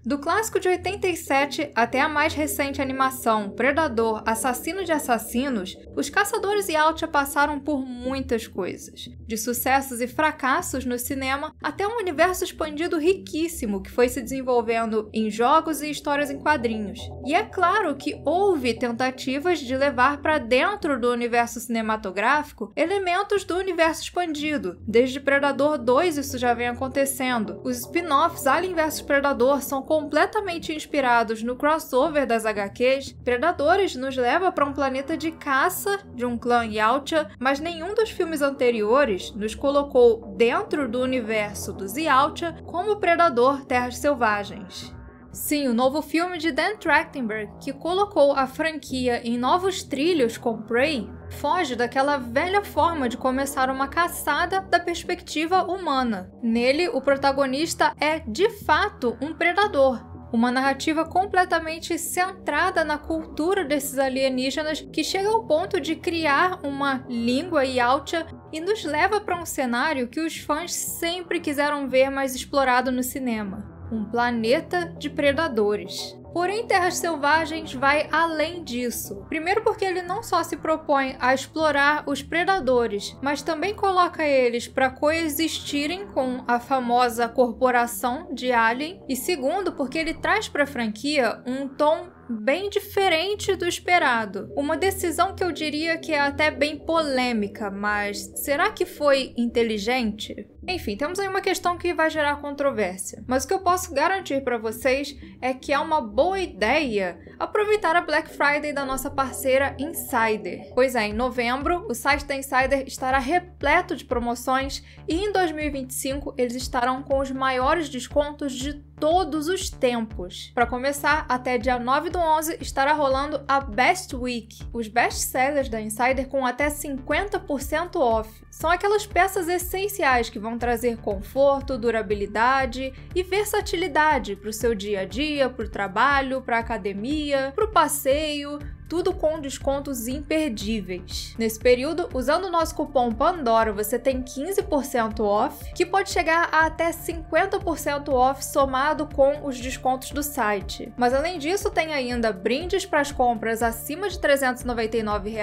Do clássico de 87 até a mais recente animação Predador, Assassino de Assassinos, os caçadores Yautja passaram por muitas coisas, de sucessos e fracassos no cinema até um universo expandido riquíssimo que foi se desenvolvendo em jogos e histórias em quadrinhos. E é claro que houve tentativas de levar para dentro do universo cinematográfico elementos do universo expandido. Desde Predador 2 isso já vem acontecendo. Os spin-offs Alien vs Predador são completamente inspirados no crossover das HQs. Predadores nos leva para um planeta de caça de um clã Yautja, mas nenhum dos filmes anteriores nos colocou dentro do universo dos Yautja como Predador Terras Selvagens. Sim, o novo filme de Dan Trachtenberg, que colocou a franquia em novos trilhos com Prey, foge daquela velha forma de começar uma caçada da perspectiva humana. Nele, o protagonista é, de fato, um predador. Uma narrativa completamente centrada na cultura desses alienígenas que chega ao ponto de criar uma língua Yautja e nos leva para um cenário que os fãs sempre quiseram ver mais explorado no cinema. Um planeta de predadores. Porém, Terras Selvagens vai além disso. Primeiro porque ele não só se propõe a explorar os predadores, mas também coloca eles para coexistirem com a famosa corporação de Alien. E segundo, porque ele traz para a franquia um tom bem diferente do esperado. Uma decisão que eu diria que é até bem polêmica, mas será que foi inteligente? Enfim, temos aí uma questão que vai gerar controvérsia. Mas o que eu posso garantir para vocês é que é uma boa ideia aproveitar a Black Friday da nossa parceira Insider. Pois é, em novembro, o site da Insider estará repleto de promoções e em 2025 eles estarão com os maiores descontos de todos os tempos. Para começar, até dia 9/11 estará rolando a Best Week, os best-sellers da Insider com até 50% off. São aquelas peças essenciais que vão trazer conforto, durabilidade e versatilidade para o seu dia a dia, para o trabalho, para a academia, para o passeio, tudo com descontos imperdíveis. Nesse período, usando o nosso cupom PANDORA, você tem 15% off, que pode chegar a até 50% off somado com os descontos do site. Mas além disso, tem ainda brindes para as compras acima de R$ 399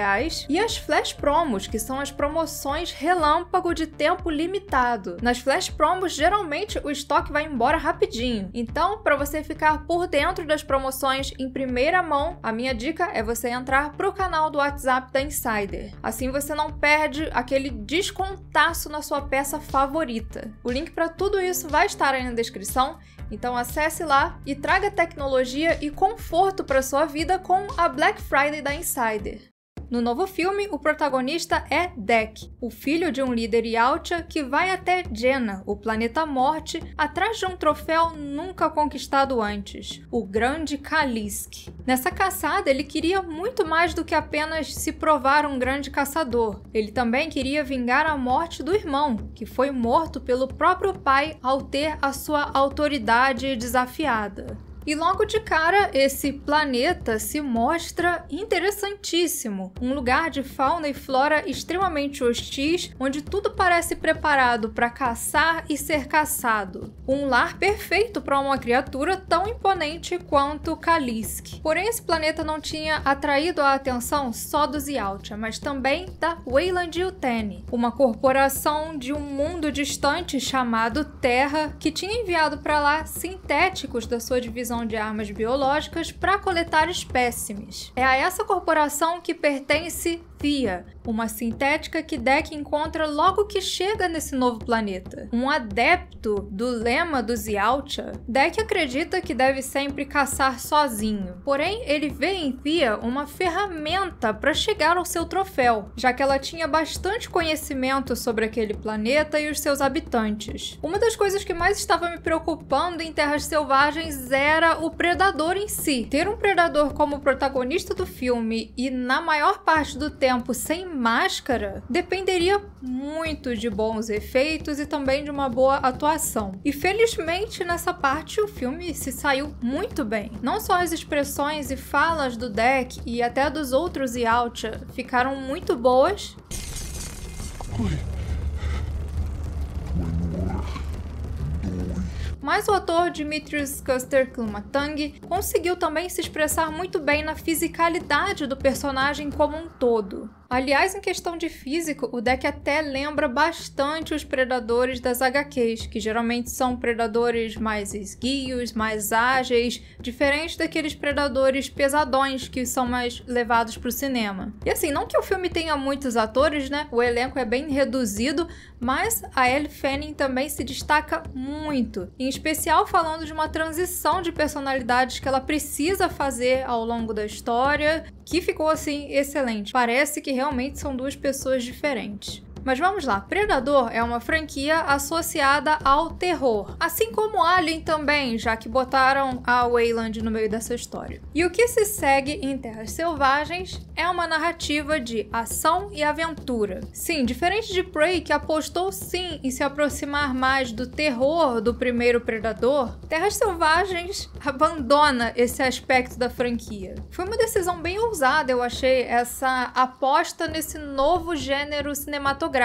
e as Flash Promos, que são as promoções relâmpago de tempo limitado. Nas Flash Promos, geralmente o estoque vai embora rapidinho. Então, para você ficar por dentro das promoções em primeira mão, a minha dica é você entrar pro canal do WhatsApp da Insider. Assim você não perde aquele descontaço na sua peça favorita. O link para tudo isso vai estar aí na descrição, então acesse lá e traga tecnologia e conforto para sua vida com a Black Friday da Insider. No novo filme, o protagonista é Dek, o filho de um líder Yautja que vai até Jenna, o planeta Morte, atrás de um troféu nunca conquistado antes, o Grande Kalisk. Nessa caçada, ele queria muito mais do que apenas se provar um grande caçador. Ele também queria vingar a morte do irmão, que foi morto pelo próprio pai ao ter a sua autoridade desafiada. E logo de cara, esse planeta se mostra interessantíssimo. Um lugar de fauna e flora extremamente hostis, onde tudo parece preparado para caçar e ser caçado. Um lar perfeito para uma criatura tão imponente quanto Kalisk. Porém, esse planeta não tinha atraído a atenção só dos Yautja, mas também da Weyland-Yutani, uma corporação de um mundo distante chamado Terra, que tinha enviado para lá sintéticos da sua divisão de armas biológicas para coletar espécimes. É a essa corporação que pertence Thea, uma sintética que Dek encontra logo que chega nesse novo planeta. Um adepto do lema dos Yautja, Dek acredita que deve sempre caçar sozinho. Porém, ele vê em Thea uma ferramenta para chegar ao seu troféu, já que ela tinha bastante conhecimento sobre aquele planeta e os seus habitantes. Uma das coisas que mais estava me preocupando em Terras Selvagens era o predador em si. Ter um predador como protagonista do filme e na maior parte do tempo sem máscara dependeria muito de bons efeitos e também de uma boa atuação. E felizmente nessa parte o filme se saiu muito bem. Não só as expressões e falas do Dek e até dos outros Yautja ficaram muito boas, mas o ator Dimitris Kuster-Klummatang conseguiu também se expressar muito bem na fisicalidade do personagem como um todo. Aliás, em questão de físico, o Deck até lembra bastante os predadores das HQs, que geralmente são predadores mais esguios, mais ágeis, diferente daqueles predadores pesadões que são mais levados para o cinema. E assim, não que o filme tenha muitos atores, né? O elenco é bem reduzido, mas a Elle Fanning também se destaca muito, em especial falando de uma transição de personalidades que ela precisa fazer ao longo da história, que ficou assim excelente. Parece que realmente são duas pessoas diferentes. Mas vamos lá, Predador é uma franquia associada ao terror, assim como Alien também, já que botaram a Weyland no meio dessa história. E o que se segue em Terras Selvagens é uma narrativa de ação e aventura. Sim, diferente de Prey, que apostou sim em se aproximar mais do terror do primeiro Predador, Terras Selvagens abandona esse aspecto da franquia. Foi uma decisão bem ousada, eu achei, essa aposta nesse novo gênero cinematográfico,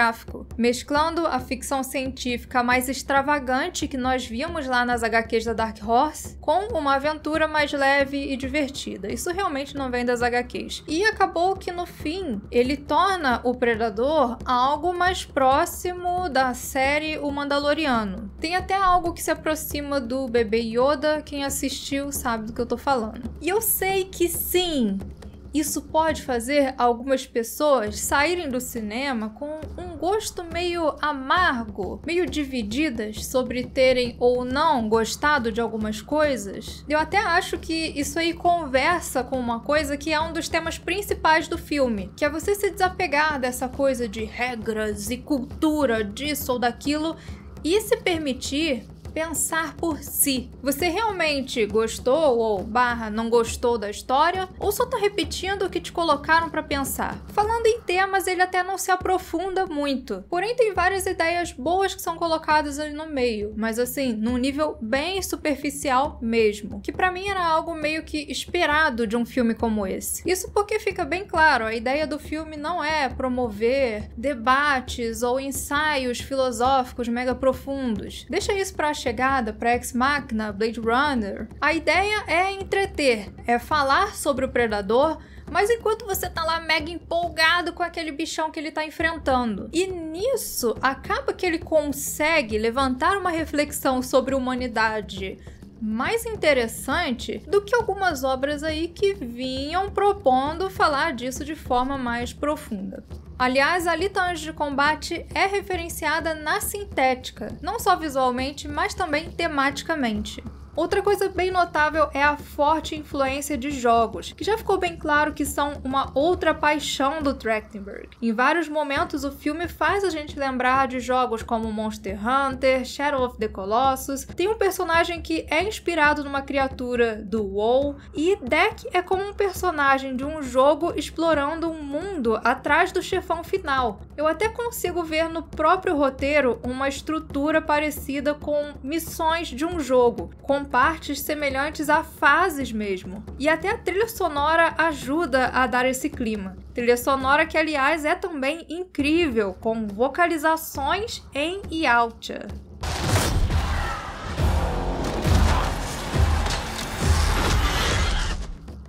mesclando a ficção científica mais extravagante que nós víamos lá nas HQs da Dark Horse com uma aventura mais leve e divertida. Isso realmente não vem das HQs. E acabou que no fim ele torna o Predador algo mais próximo da série O Mandaloriano. Tem até algo que se aproxima do bebê Yoda, quem assistiu sabe do que eu tô falando. E eu sei que sim, isso pode fazer algumas pessoas saírem do cinema com um gosto meio amargo, meio divididas sobre terem ou não gostado de algumas coisas. Eu até acho que isso aí conversa com uma coisa que é um dos temas principais do filme, que é você se desapegar dessa coisa de regras e cultura disso ou daquilo e se permitir pensar por si. Você realmente gostou ou não gostou da história ou só tá repetindo o que te colocaram para pensar? Falando em temas, ele até não se aprofunda muito. Porém, tem várias ideias boas que são colocadas ali no meio, mas assim, num nível bem superficial mesmo, que para mim era algo meio que esperado de um filme como esse. Isso porque fica bem claro, a ideia do filme não é promover debates ou ensaios filosóficos mega profundos. Deixa isso para chegada, para Ex Machina, Blade Runner. A ideia é entreter, é falar sobre o Predador, mas enquanto você tá lá mega empolgado com aquele bichão que ele tá enfrentando. E nisso, acaba que ele consegue levantar uma reflexão sobre a humanidade mais interessante do que algumas obras aí que vinham propondo falar disso de forma mais profunda. Aliás, a Alita Anjo de Combate é referenciada na sintética, não só visualmente, mas também tematicamente. Outra coisa bem notável é a forte influência de jogos, que já ficou bem claro que são uma outra paixão do Trachtenberg. Em vários momentos o filme faz a gente lembrar de jogos como Monster Hunter, Shadow of the Colossus, tem um personagem que é inspirado numa criatura do WoW, e Deck é como um personagem de um jogo explorando um mundo atrás do chefão final. Eu até consigo ver no próprio roteiro uma estrutura parecida com missões de um jogo, com partes semelhantes a fases mesmo. E até a trilha sonora ajuda a dar esse clima. Trilha sonora que, aliás, é também incrível, com vocalizações em Yautja.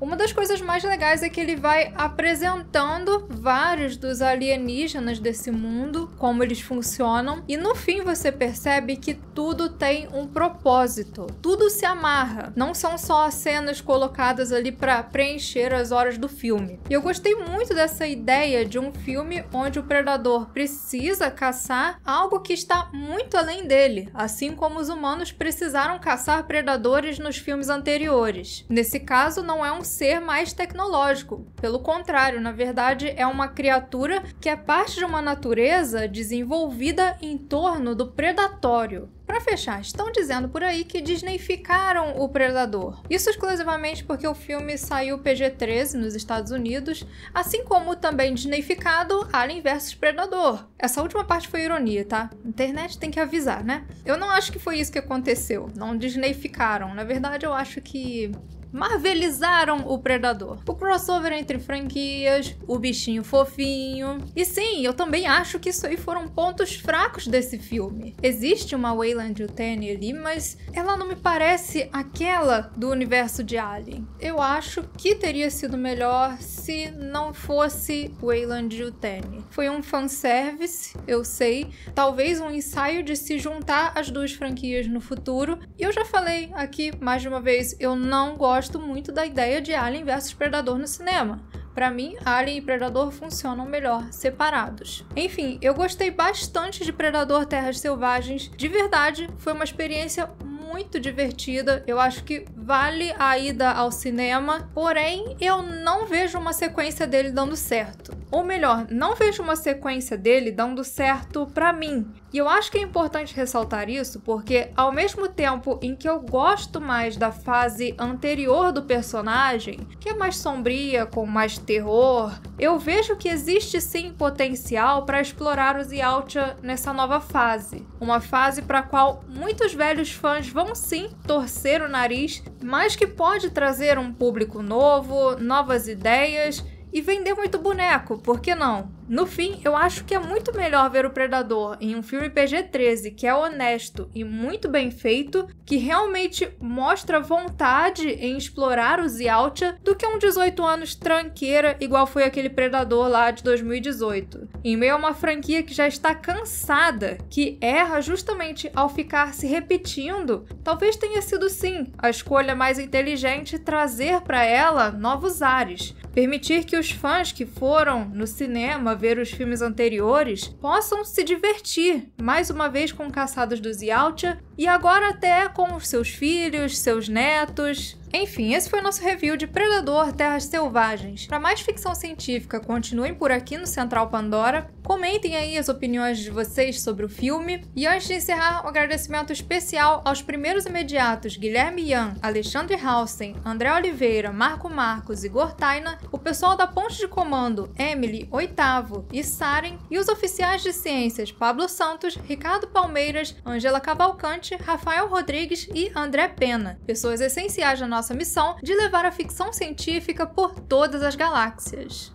Uma das coisas mais legais é que ele vai apresentando vários dos alienígenas desse mundo, como eles funcionam, e no fim você percebe que tudo tem um propósito, tudo se amarra, não são só cenas colocadas ali para preencher as horas do filme. E eu gostei muito dessa ideia de um filme onde o predador precisa caçar algo que está muito além dele, assim como os humanos precisaram caçar predadores nos filmes anteriores. Nesse caso, não é um ser mais tecnológico. Pelo contrário, na verdade, é uma criatura que é parte de uma natureza desenvolvida em torno do predatório. Para fechar, estão dizendo por aí que disneyficaram o Predador. Isso exclusivamente porque o filme saiu PG-13 nos Estados Unidos, assim como também disneyficado Alien vs Predador. Essa última parte foi ironia, tá? A internet tem que avisar, né? Eu não acho que foi isso que aconteceu. Não disneyficaram. Na verdade, eu acho que marvelizaram o Predador. O crossover entre franquias, o bichinho fofinho. E sim, eu também acho que isso aí foram pontos fracos desse filme. Existe uma Weyland Yutani ali, mas ela não me parece aquela do universo de Alien. Eu acho que teria sido melhor se não fosse Weyland Yutani. Foi um fanservice, eu sei, talvez um ensaio de se juntar as duas franquias no futuro. E eu já falei aqui mais de uma vez, eu não gosto muito da ideia de Alien vs Predador no cinema. Pra mim, Alien e Predador funcionam melhor separados. Enfim, eu gostei bastante de Predador Terras Selvagens. De verdade, foi uma experiência muito divertida. Eu acho que vale a ida ao cinema, porém, eu não vejo uma sequência dele dando certo. Ou melhor, não vejo uma sequência dele dando certo pra mim. E eu acho que é importante ressaltar isso porque, ao mesmo tempo em que eu gosto mais da fase anterior do personagem, que é mais sombria, com mais terror, eu vejo que existe sim potencial para explorar os Yautja nessa nova fase. Uma fase para a qual muitos velhos fãs vão sim torcer o nariz, mas que pode trazer um público novo, novas ideias e vender muito boneco, por que não? No fim, eu acho que é muito melhor ver o Predador em um filme PG-13 que é honesto e muito bem feito, que realmente mostra vontade em explorar os Yautja, do que um 18 anos tranqueira igual foi aquele Predador lá de 2018. Em meio a uma franquia que já está cansada, que erra justamente ao ficar se repetindo, talvez tenha sido sim a escolha mais inteligente trazer para ela novos ares. Permitir que os fãs que foram no cinema ver os filmes anteriores possam se divertir, mais uma vez com Caçados dos Yautja, e agora até com os seus filhos, seus netos. Enfim, esse foi o nosso review de Predador Terras Selvagens. Para mais ficção científica, continuem por aqui no Central Pandora. Comentem aí as opiniões de vocês sobre o filme. E antes de encerrar, um agradecimento especial aos primeiros imediatos Guilherme Yan, Alexandre Hausen, André Oliveira, Marco Marcos e Gortaina, o pessoal da Ponte de Comando, Emily, Oitavo e Saren, e os oficiais de ciências Pablo Santos, Ricardo Palmeiras, Angela Cavalcante, Rafael Rodrigues e André Pena, pessoas essenciais da nossa missão de levar a ficção científica por todas as galáxias.